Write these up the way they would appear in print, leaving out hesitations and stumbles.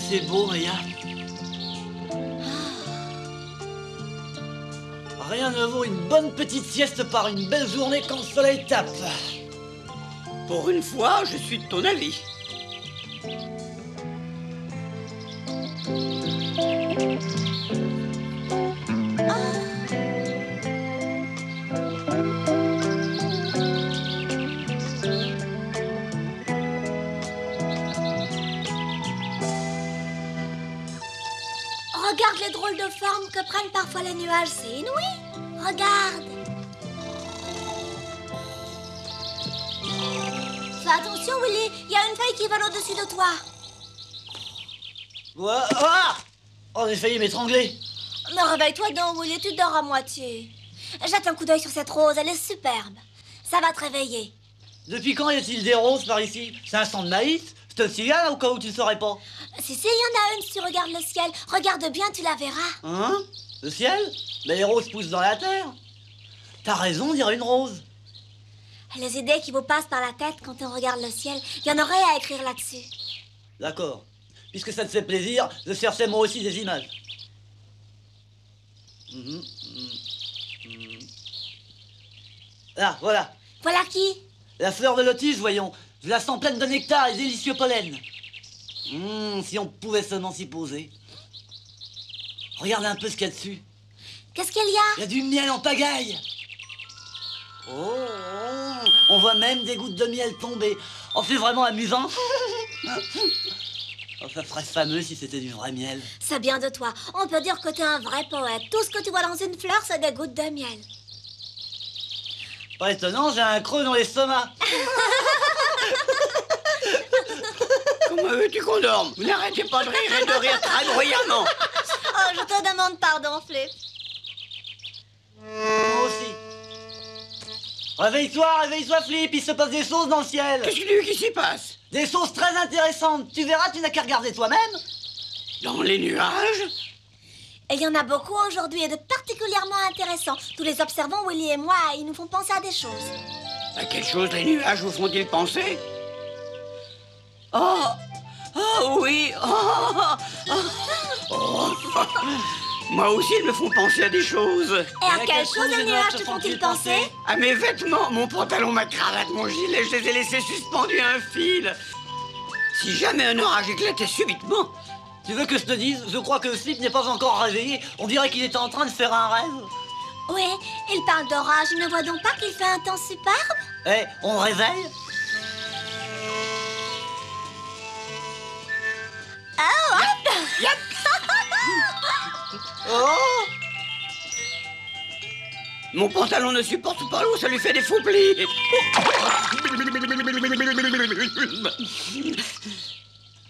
c'est beau, Maya. Rien ne vaut une bonne petite sieste par une belle journée quand le soleil tape. Pour une fois, je suis de ton avis. Regarde les drôles de formes que prennent parfois les nuages, c'est inouï. Regarde. Fais attention, Willy, il y a une feuille qui vole au-dessus de toi. Ouais. Ah oh, j'ai failli m'étrangler. Mais réveille-toi donc, Willy, tu dors à moitié. Jette un coup d'œil sur cette rose, elle est superbe. Ça va te réveiller. Depuis quand y a-t-il des roses par ici? C'est un champ de maïs? Je te signale au cas où tu ne saurais pas. Si, il y en a une si tu regardes le ciel. Regarde bien, tu la verras. Hein? Le ciel? Mais les roses poussent dans la terre. T'as raison, on dirait une rose. Les idées qui vous passent par la tête quand on regarde le ciel, il y en aurait à écrire là-dessus. D'accord. Puisque ça te fait plaisir, je cherchais moi aussi des images. Ah, voilà. Voilà qui? La fleur de lotus, voyons. Je la sens pleine de nectar et délicieux pollen. Si on pouvait seulement s'y poser. Regarde un peu ce qu'il y a dessus. Qu'est-ce qu'il y a? Il y a du miel en pagaille. Oh, on voit même des gouttes de miel tomber. Oh, c'est vraiment amusant. Oh, ça serait fameux si c'était du vrai miel. C'est bien de toi. On peut dire que t'es un vrai poète. Tout ce que tu vois dans une fleur, c'est des gouttes de miel. Pas étonnant, j'ai un creux dans l'estomac. Comment veux-tu qu'on dorme? Vous n'arrêtez pas de rire et de rire très bruyamment. Oh, je te demande pardon, Flip. Moi aussi. Réveille-toi, Flip, il se passe des choses dans le ciel. Qu'est-ce qui s'y passe? Des choses très intéressantes. Tu verras, tu n'as qu'à regarder toi-même. Dans les nuages? Et il y en a beaucoup aujourd'hui et de particulièrement intéressants. Tous les observants, Willy et moi, ils nous font penser à des choses. À quelles choses les nuages vous font-ils penser? Oh! Oh oui! Oh. Moi aussi, ils me font penser à des choses. Et à quelles choses les nuages te font-ils penser? À mes vêtements, mon pantalon, ma cravate, mon gilet, je les ai laissés suspendus à un fil. Si jamais un orage éclatait subitement... Tu veux que je te dise? Je crois que Slip n'est pas encore réveillé. On dirait qu'il est en train de faire un rêve. Oui, il parle d'orage. Il ne voit donc pas qu'il fait un temps superbe? Eh, on réveille? Oh, hop! Yep. Oh! Mon pantalon ne supporte pas l'eau, ça lui fait des faux plis.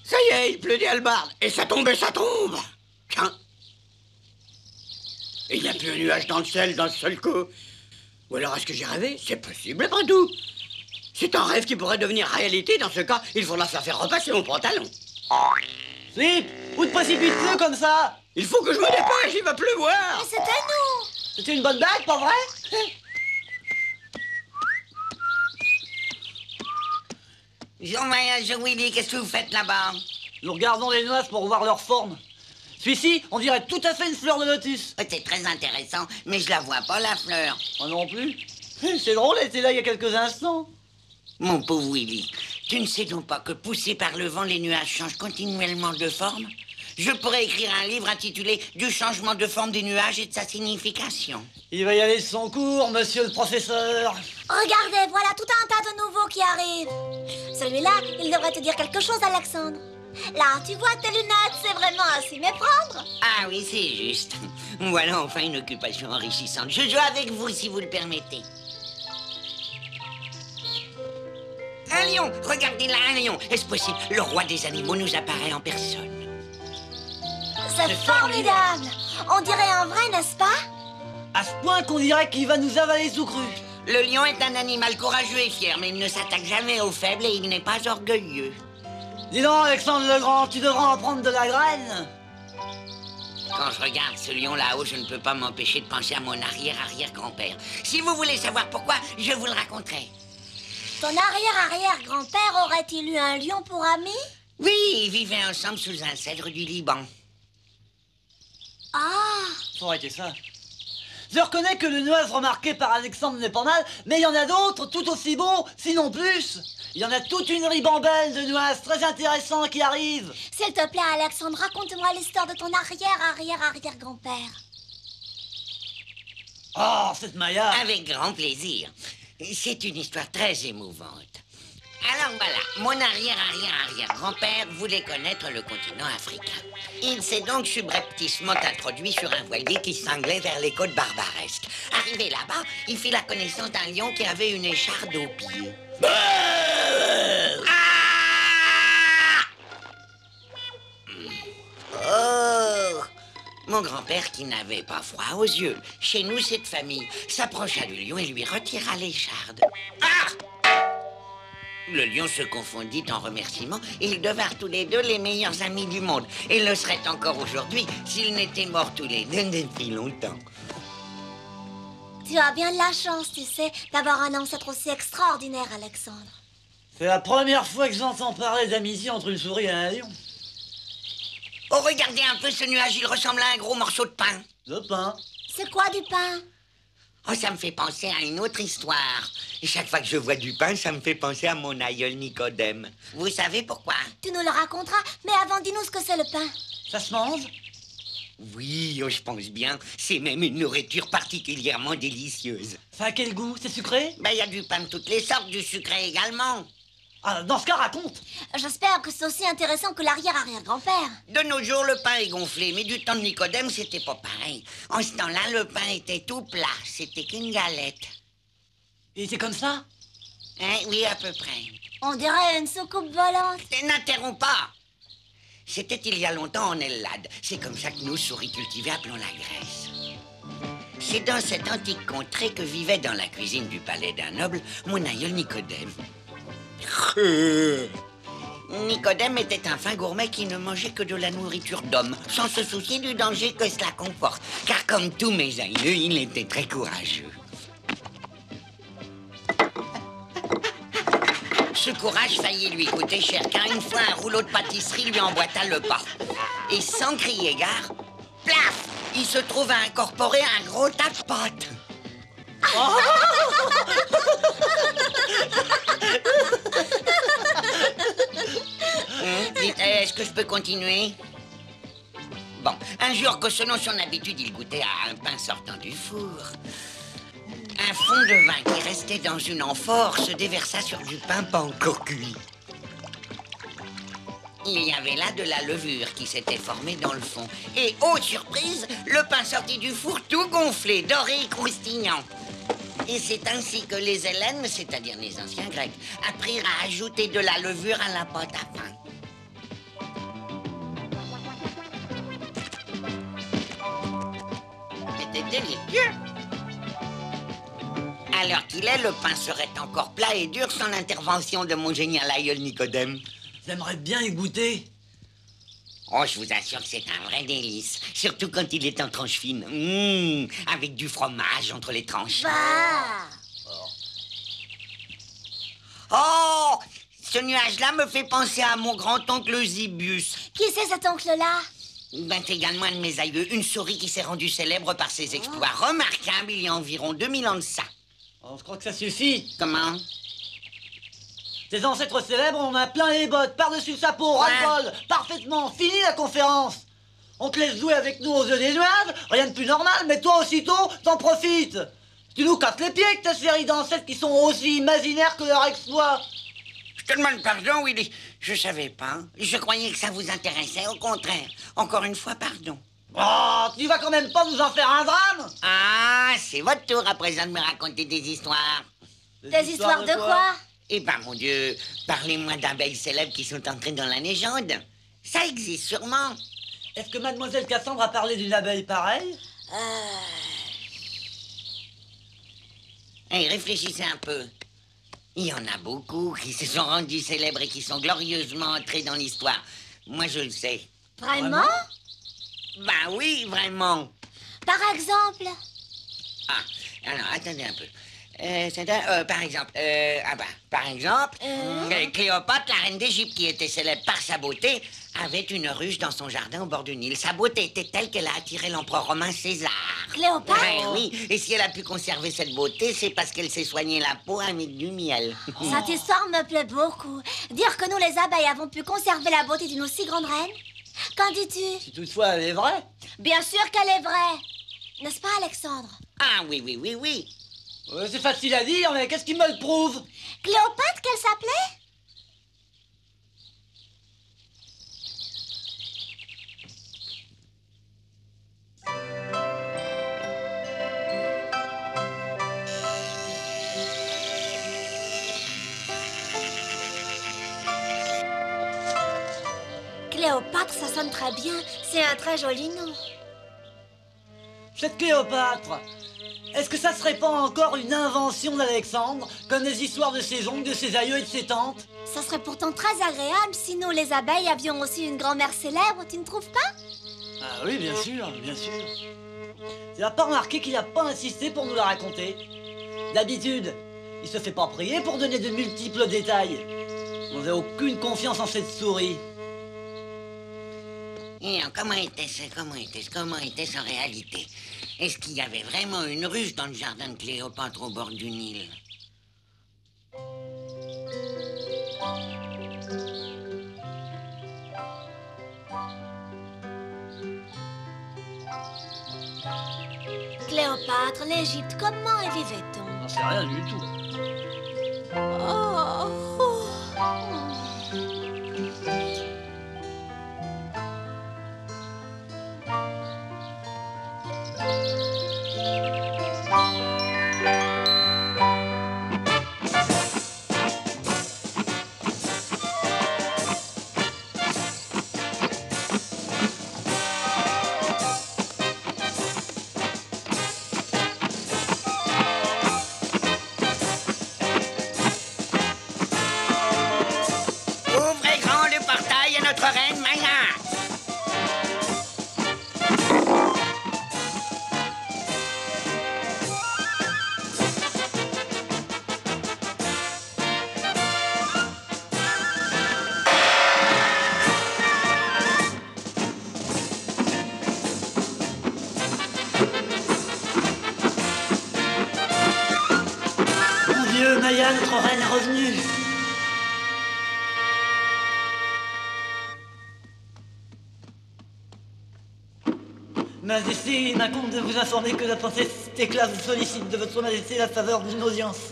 Ça y est, il pleut des hallebardes. Et ça tombe et ça tombe. Tiens. Et il n'y a plus un nuage dans le ciel d'un seul coup. Ou alors est-ce que j'ai rêvé? C'est possible après tout. C'est un rêve qui pourrait devenir réalité. Dans ce cas, il faudra faire repasser mon pantalon. Slip, où te précipites-tu comme ça? Il faut que je me dépêche, il va pleuvoir. Mais c'était nous! C'est une bonne blague, pas vrai? Jean-Maya, Willy, qu'est-ce que vous faites là-bas? Nous regardons les nuages pour voir leur forme. Celui-ci, on dirait tout à fait une fleur de lotus. C'est très intéressant, mais je la vois pas, la fleur. Moi non plus. C'est drôle, elle était là il y a quelques instants. Mon pauvre Willy, tu ne sais donc pas que poussés par le vent, les nuages changent continuellement de forme? Je pourrais écrire un livre intitulé « Du changement de forme des nuages et de sa signification ». Il va y aller de son cours, monsieur le professeur. Regardez, voilà tout un tas de nouveaux qui arrivent. Celui-là, il devrait te dire quelque chose, Alexandre. Là, tu vois, tes lunettes, c'est vraiment à s'y méprendre. Ah oui, c'est juste. Voilà enfin une occupation enrichissante. Je joue avec vous, si vous le permettez. Un lion! Regardez là, un lion! Est-ce possible? Le roi des animaux nous apparaît en personne. C'est formidable. On dirait un vrai, n'est-ce pas? À ce point qu'on dirait qu'il va nous avaler sous cru. Le lion est un animal courageux et fier, mais il ne s'attaque jamais aux faibles et il n'est pas orgueilleux. Dis donc, Alexandre le Grand, tu devras en prendre de la graine. Quand je regarde ce lion là-haut, je ne peux pas m'empêcher de penser à mon arrière-arrière-grand-père. Si vous voulez savoir pourquoi, je vous le raconterai. Ton arrière-arrière-grand-père aurait-il eu un lion pour ami? Oui, ils vivaient ensemble sous un cèdre du Liban. Ah, Faut arrêter ça. Je reconnais que le nuage remarqué par Alexandre n'est pas mal, mais il y en a d'autres tout aussi beaux, sinon plus. Il y en a toute une ribambelle de nuages très intéressants qui arrivent. s'il te plaît, Alexandre, raconte-moi l'histoire de ton arrière-arrière-arrière-grand-père. Oh, cette Maya. Avec grand plaisir. C'est une histoire très émouvante. Alors voilà, mon arrière-arrière-arrière-grand-père voulait connaître le continent africain. Il s'est donc subrepticement introduit sur un voilier qui sanglait vers les côtes barbaresques. Arrivé là-bas, il fit la connaissance d'un lion qui avait une écharde aux pieds. Ah! Oh! Mon grand-père, qui n'avait pas froid aux yeux, chez nous, cette famille, s'approcha du lion et lui retira l'écharde. Ah! Le lion se confondit en remerciements et ils devinrent tous les deux les meilleurs amis du monde. Et le seraient encore aujourd'hui s'ils n'étaient morts tous les deux depuis longtemps. Tu as bien de la chance, tu sais, d'avoir un ancêtre aussi extraordinaire, Alexandre. C'est la première fois que j'entends parler d'amitié entre une souris et un lion. Oh, regardez un peu ce nuage, il ressemble à un gros morceau de pain. De pain. C'est quoi du pain? Oh, ça me fait penser à une autre histoire. Et chaque fois que je vois du pain, ça me fait penser à mon aïeul Nicodème. Vous savez pourquoi? Tu nous le raconteras, mais avant, dis-nous ce que c'est le pain. Ça se mange? Oui, oh, je pense bien. C'est même une nourriture particulièrement délicieuse. Ça a quel goût? C'est sucré? Ben, il y a du pain de toutes les sortes, du sucré également. Ah, dans ce cas, raconte. J'espère que c'est aussi intéressant que l'arrière-arrière-grand-père. De nos jours, le pain est gonflé, mais du temps de Nicodème, c'était pas pareil. En ce temps-là, le pain était tout plat, c'était qu'une galette. Et c'est comme ça? Hein, oui, à peu près. On dirait une soucoupe volante. N'interromps pas. C'était il y a longtemps en Ellade. C'est comme ça que nos souris cultivées appelons la Grèce. C'est dans cette antique contrée que vivait dans la cuisine du palais d'un noble mon aïeul Nicodème. Nicodème était un fin gourmet qui ne mangeait que de la nourriture d'homme, sans se soucier du danger que cela comporte. Car comme tous mes aïeux, il était très courageux. Ce courage faillit lui coûter cher, car une fois un rouleau de pâtisserie lui emboîta le pas. Et sans crier gare, plaf, il se trouve à incorporer un gros tas de pâtes. Dites, est-ce que je peux continuer? Bon, un jour que selon son habitude, il goûtait à un pain sortant du four. Un fond de vin qui restait dans une amphore se déversa sur du pain pas encore cuit. Il y avait là de la levure qui s'était formée dans le fond. Et, oh surprise, le pain sortit du four tout gonflé, doré et croustillant. Et c'est ainsi que les Hellènes, c'est-à-dire les anciens Grecs, apprirent à ajouter de la levure à la pâte à pain. C'était délicieux. À l'heure qu'il est, le pain serait encore plat et dur sans l'intervention de mon génial aïeul Nicodème. J'aimerais bien y goûter. Oh, je vous assure que c'est un vrai délice. Surtout quand il est en tranches fines. Avec du fromage entre les tranches. Bah. Oh, ce nuage-là me fait penser à mon grand-oncle Zibius. Qui c'est cet oncle-là? Ben, c'est également un de mes aïeux. Une souris qui s'est rendue célèbre par ses exploits remarquables il y a environ 2000 ans de ça. Oh, je crois que ça suffit. Comment? Tes ancêtres célèbres, on en a plein les bottes, par-dessus sa peau, ras-le-bol, parfaitement, fini la conférence. On te laisse jouer avec nous aux yeux des nuages, rien de plus normal, mais toi aussitôt, t'en profites. Tu nous casses les pieds avec ta série d'ancêtres qui sont aussi imaginaires que leurs exploits. Je te demande pardon, Willy. Je savais pas. Je croyais que ça vous intéressait. Au contraire. Encore une fois, pardon. Oh, tu vas quand même pas nous en faire un drame? Ah, c'est votre tour à présent de me raconter des histoires. Des histoires de quoi? Eh ben, mon Dieu, parlez-moi d'abeilles célèbres qui sont entrées dans la légende. Ça existe sûrement. Est-ce que Mademoiselle Cassandre a parlé d'une abeille pareille? Hey, réfléchissez un peu. Il y en a beaucoup qui se sont rendus célèbres et qui sont glorieusement entrés dans l'histoire. Moi, je le sais. Vraiment? Ben oui, vraiment. Par exemple? Ah, alors, attendez un peu. Par exemple, Cléopâtre, la reine d'Égypte, qui était célèbre par sa beauté, avait une ruche dans son jardin au bord du Nil. Sa beauté était telle qu'elle a attiré l'empereur romain César. Cléopâtre? Oui, et si elle a pu conserver cette beauté, c'est parce qu'elle s'est soignée la peau avec du miel. Cette histoire me plaît beaucoup. Dire que nous, les abeilles, avons pu conserver la beauté d'une aussi grande reine. Qu'en dis-tu? Si toutefois elle est vraie. Bien sûr qu'elle est vraie. N'est-ce pas, Alexandre? Ah oui. C'est facile à dire, mais qu'est-ce qui me le prouve? Cléopâtre, qu'elle s'appelait? Cléopâtre, ça sonne très bien. C'est un très joli nom. Cette Cléopâtre, est-ce que ça serait pas encore une invention d'Alexandre, comme les histoires de ses oncles, de ses aïeux et de ses tantes? Ça serait pourtant très agréable si nous, les abeilles, avions aussi une grand-mère célèbre, tu ne trouves pas? Ah oui, bien sûr, bien sûr. Tu n'as pas remarqué qu'il n'a pas insisté pour nous la raconter? D'habitude, il se fait pas prier pour donner de multiples détails. On n'a aucune confiance en cette souris. Et comment était-ce en réalité? Est-ce qu'il y avait vraiment une ruche dans le jardin de Cléopâtre au bord du Nil? Cléopâtre, l'Égypte, comment y vivait-on? On n'en sait rien du tout. Ouvrez grand le portail à notre reine Maya. Mon Dieu, Maya, notre reine est revenue. Majesté, il m'incombe de vous informer que la princesse Thécla vous sollicite de votre majesté la faveur d'une audience.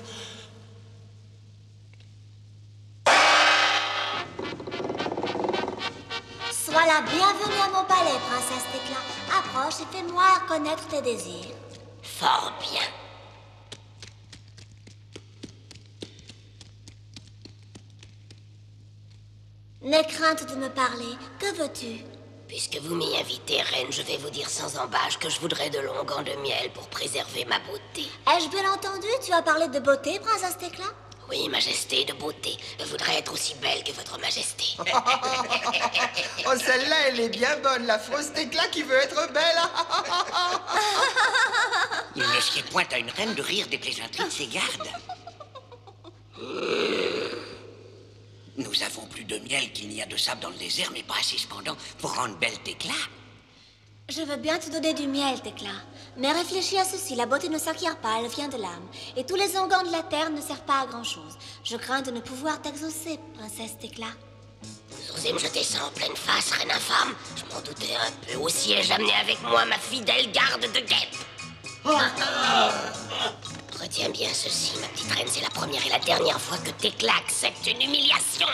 Sois la bienvenue à mon palais, princesse Thécla. Approche et fais-moi connaître tes désirs. Fort bien. N'aie crainte de me parler. Que veux-tu? Puisque vous m'y invitez, reine, je vais vous dire sans embâche que je voudrais de longs gants de miel pour préserver ma beauté. Ai-je bien entendu? Tu as parlé de beauté, princesse Thécla? Oui, majesté, de beauté. Je voudrais être aussi belle que votre majesté. Oh, celle-là, elle est bien bonne, la fausse Thécla qui veut être belle. Il ne sied point à une reine de rire des plaisanteries de ses gardes. Nous avons plus de miel qu'il n'y a de sable dans le désert, mais pas assez cependant pour rendre belle Thécla. Je veux bien te donner du miel, Thécla. Mais réfléchis à ceci, la beauté ne s'acquiert pas, elle vient de l'âme. Et tous les onguents de la terre ne servent pas à grand-chose. Je crains de ne pouvoir t'exaucer, princesse Thécla. Vous osez me jeter ça en pleine face, reine infâme? Je m'en doutais un peu. Aussi ai-je amené avec moi ma fidèle garde de guêpe. Retiens bien ceci, ma petite reine, c'est la première et la dernière fois que Thécla accepte une humiliation.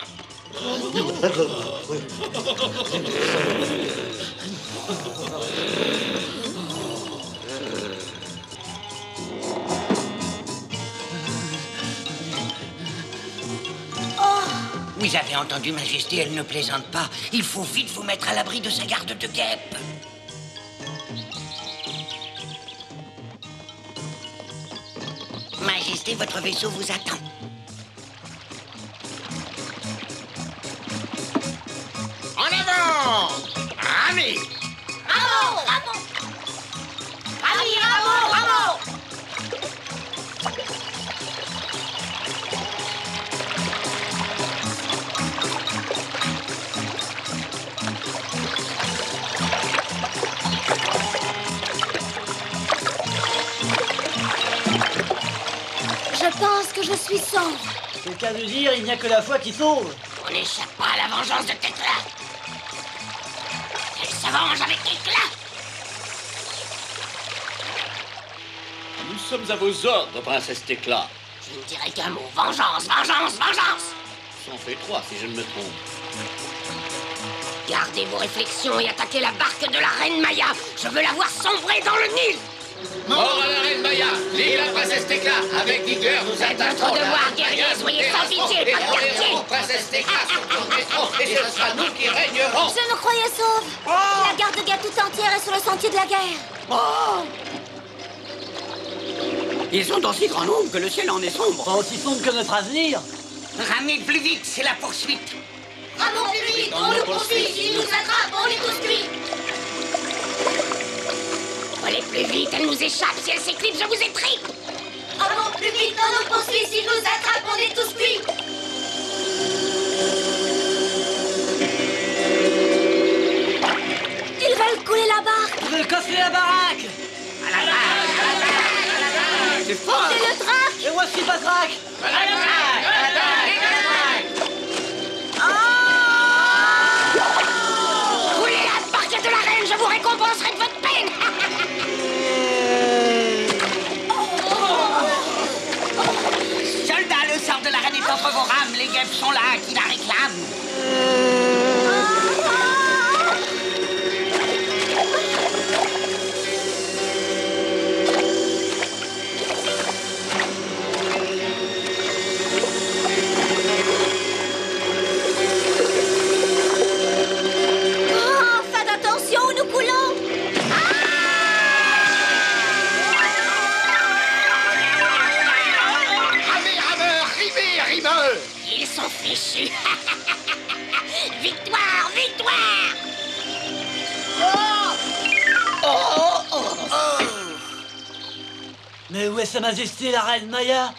Vous avez entendu, Majesté, elle ne plaisante pas. Il faut vite vous mettre à l'abri de sa garde de guêpe. Majesté, votre vaisseau vous attend. En avant! Allez! Bravo! Bravo! Bravo! Bravo! que je suis sauve. C'est le cas de dire, il n'y a que la foi qui sauve. On n'échappe pas à la vengeance de Tekla. Elle se venge avec éclat. Nous sommes à vos ordres, princesse Tekla. Je ne dirai qu'un mot. Vengeance, vengeance, vengeance. Ça en fait 3 si je ne me trompe. Gardez vos réflexions et attaquez la barque de la reine Maya. Je veux la voir sombrer dans le Nil. Mort à la reine Maya, vive la princesse Tekla. Avec vigueur, nous Faites votre attaquerons devoir, guerrier, soyez sans pitié, pas de quartier. Princesse Tekla sur ton métro, et ce sera nous qui régnerons. Je me croyais sauve. La garde guerre tout entière est sur le sentier de la guerre. Oh! Ils sont en si grand nombre que le ciel en est sombre. Pas aussi sombre que notre avenir. Ramez plus vite, c'est la poursuite. Ramons plus vite, on nous poursuit. S'ils nous attrapent, on les tous cuits. Allez plus vite, elle nous échappe. Si elle s'éclipse, je vous étripe. Ramons plus vite, on nous poursuit. S'ils nous attrapent, on est tous cuits. Ils veulent couler la barque. Ils veulent casser la baraque. C'est fort! C'est le trac. Et moi, je suis pas trac. Coulez la barque de la reine, je vous récompenserai de votre peine. Soldats, le sort de la reine est entre vos rames. Les guêpes sont là, qui la réclament. Oh, faites attention où nous coulons. Ramez, rameurs, rimez, rimeux! Ils sont fichus. Victoire, victoire. Mais où est Sa Majesté la reine Maya?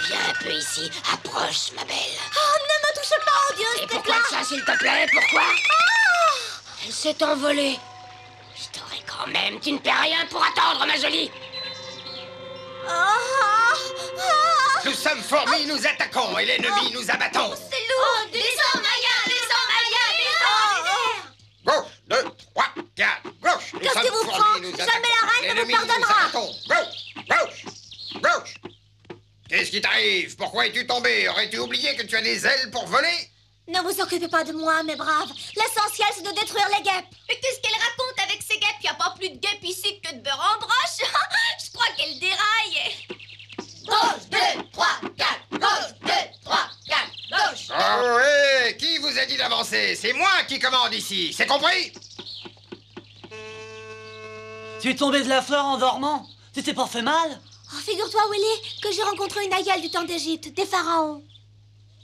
Viens un peu ici, approche, ma belle. Oh, ne me touche pas, oh Dieu, Et c'était pourquoi ça, s'il te plaît? Pourquoi? Elle s'est envolée. Je t'aurai quand même. Tu ne perds rien pour attendre, ma jolie. Nous sommes fourmis, nous attaquons, et l'ennemi nous abattons. C'est lourd. Descends, Maya, descends, Maya, descends. Gauche, 2, 3, 4, gauche. Nous Qu'est-ce sommes qui vous fourmis, prend? nous Jamais attaquons. la reine ne vous L'ennemi nous pardonnera. abattons. Gauche, gauche, gauche. Qu'est-ce qui t'arrive? Pourquoi es-tu tombé? Aurais-tu oublié que tu as des ailes pour voler? Ne vous occupez pas de moi, mes braves. L'essentiel, c'est de détruire les guêpes. Mais qu'est-ce qu'elle raconte avec ces guêpes? Il n'y a pas plus de guêpes ici que de beurre en broche. Je crois qu'elle déraille. Gauche, 2, 3, 4. Gauche, 2, 3, 4. Gauche. Oh, hé! Qui vous a dit d'avancer? C'est moi qui commande ici, c'est compris? Tu es tombé de la fleur en dormant? Tu t'es pas fait mal? Oh, figure-toi, Willy, que j'ai rencontré une aïeule du temps d'Égypte, des pharaons.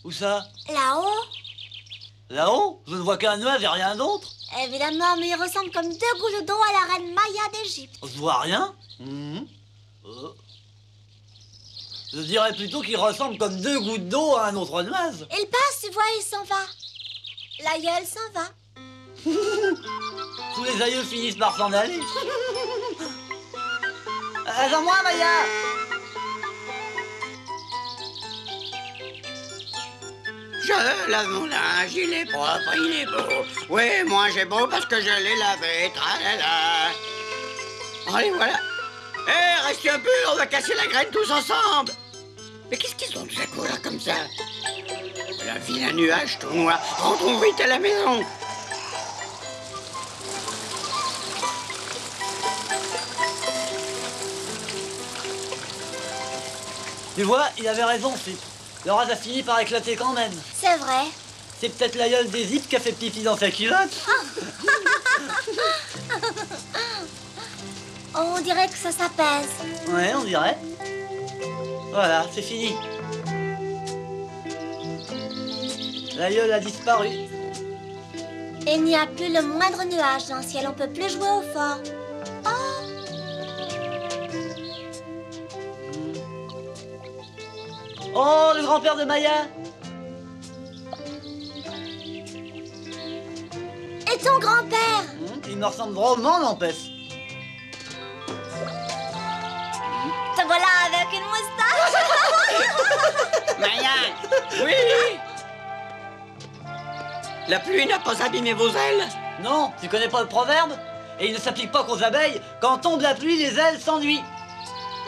Où ça? Là-haut? Là-haut? Je ne vois qu'un nuage et rien d'autre. Évidemment, mais il ressemble comme 2 gouttes d'eau à la reine Maya d'Égypte. Je vois rien. Je dirais plutôt qu'il ressemble comme 2 gouttes d'eau à un autre nuage. Il passe, tu vois, il s'en va. L'aïeul s'en va. Tous les aïeux finissent par s'en aller. Attends-moi, Maya! Je lave mon linge, il est propre, il est beau. Oui, moi j'ai beau parce que je l'ai lavé, tralala. Allez, voilà. Hé, reste un peu, on va casser la graine tous ensemble. Mais qu'est-ce qu'ils ont tous à courir comme ça? La vilain nuage tout noir. Rentrons vite à la maison. Tu vois, il avait raison, Flip. L'orage a fini par éclater quand même. C'est vrai. C'est peut-être l'aïeul d'Égypte qui a fait pipi dans sa culotte. On dirait que ça s'apaise. Ouais, on dirait. Voilà, c'est fini. L'aïeul a disparu. Il n'y a plus le moindre nuage dans le ciel. On peut plus jouer au fort. Oh, le grand-père de Maya! Et C'est ton grand-père. Il me ressemble drôlement, n'empêche. Te voilà avec une moustache. Maya! Oui! La pluie n'a pas abîmé vos ailes? Non, tu connais pas le proverbe? Et il ne s'applique pas qu'aux abeilles. Quand tombe la pluie, les ailes s'ennuient.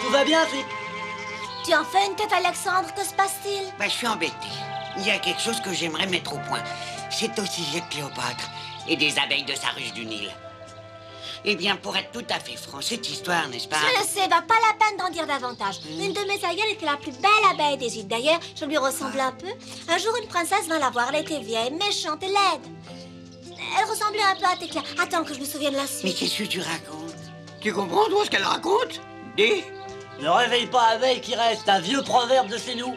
Tout va bien, Flip? Tu en fais une tête, Alexandre, que se passe-t-il? Bah, je suis embêté. Il y a quelque chose que j'aimerais mettre au point. C'est au sujet de Cléopâtre et des abeilles de sa ruche du Nil. Eh bien, pour être tout à fait franc, cette histoire, n'est-ce pas? Je le sais, va pas la peine d'en dire davantage. Une de mes aïeules était la plus belle abeille d'Égypte. D'ailleurs, je lui ressemblais un peu. Un jour, une princesse vint la voir. Elle était vieille, méchante et laide. Elle ressemblait un peu à Thécla. Attends que je me souvienne la suite. Mais qu'est-ce que tu racontes? Tu comprends, toi, ce qu'elle raconte? Dis. Ne réveille pas abeille qui reste, un vieux proverbe de chez nous.